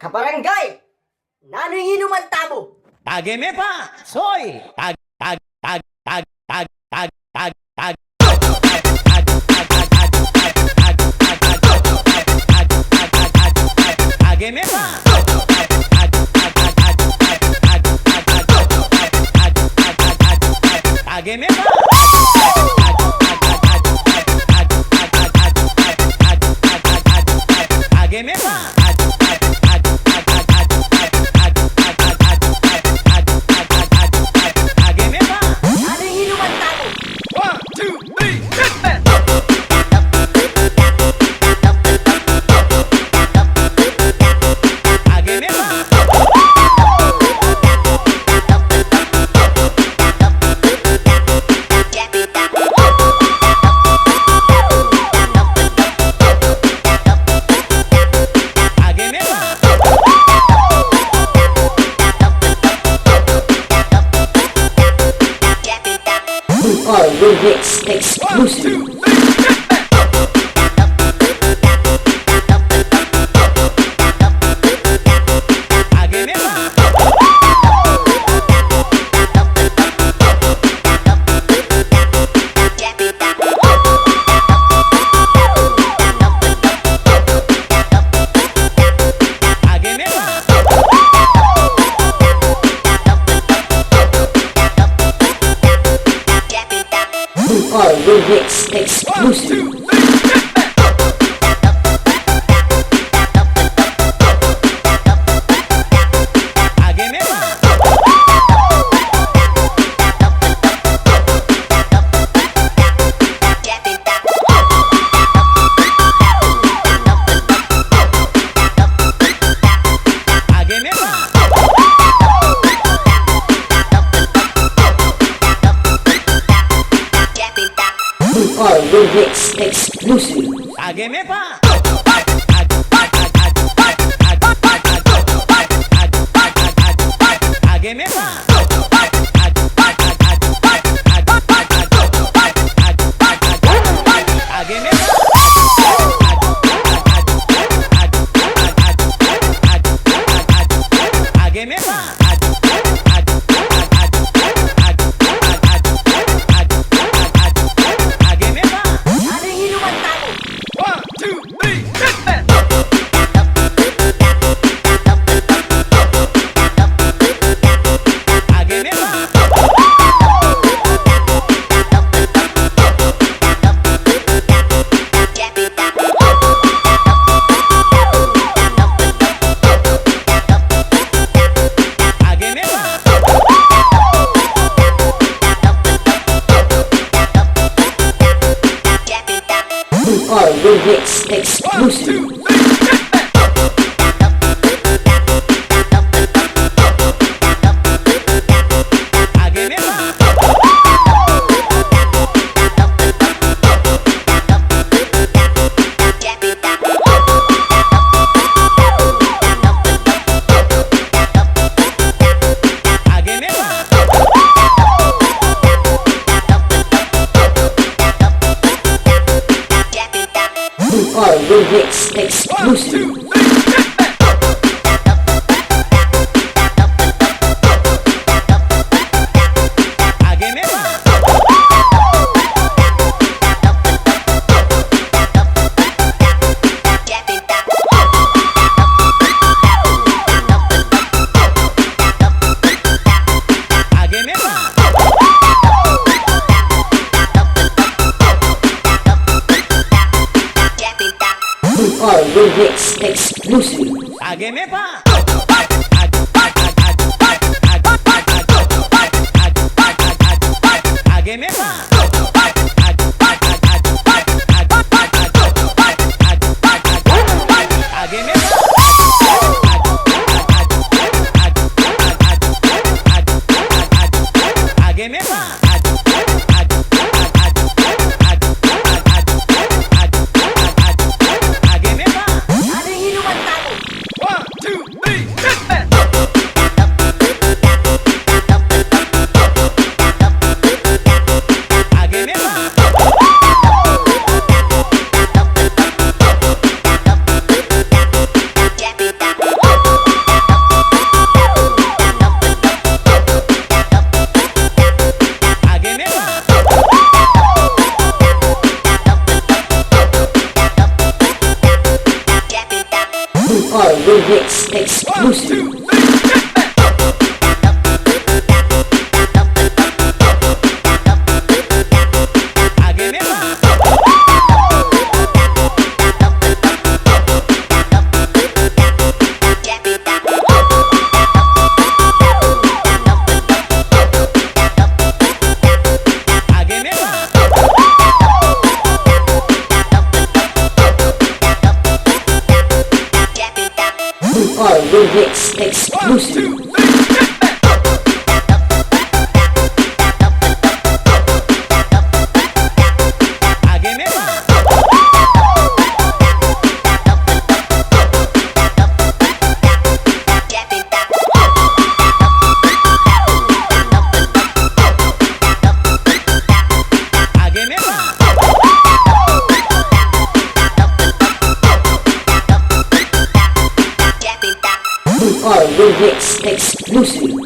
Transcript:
Kabarangay! Nanginginuman tamo! Tageme pa! Soy! Tageme pa! Tageme pa! Tageme pa! Nanginginuman tamo! 1, 2, 3, hit that! Tageme pa! Tageme pa! All lyrics exclusive. 1, 2, 3, hit that! Tageme pa! Tageme pa! All lyrics 1, exclusive. 2, 3, hit that! Tageme pa! Tageme pa! All lyrics exclusive. Tageme pa! Tageme pa! Tageme pa! Tageme pa! Tageme pa! Nanginginuman tamo! 1, 2, 3, hit that! Tageme pa! Tageme pa! All lyrics 1, exclusive. 2, 3, hit that! Tageme pa! Tageme pa! All lyrics 1, exclusive. 2, 3, hit that! Tageme pa! Tageme pa! All lyrics exclusive. Tageme pa! Tageme pa! Tageme pa! Tageme pa! Tageme pa! Nanginginuman tamo! 1, 2, 3, Urban Hits 1, exclusive. 2, 3, hit that! Again, Urban Hits 1, exclusive. 2, 3, hit that! Again, Urban Hits exclusive.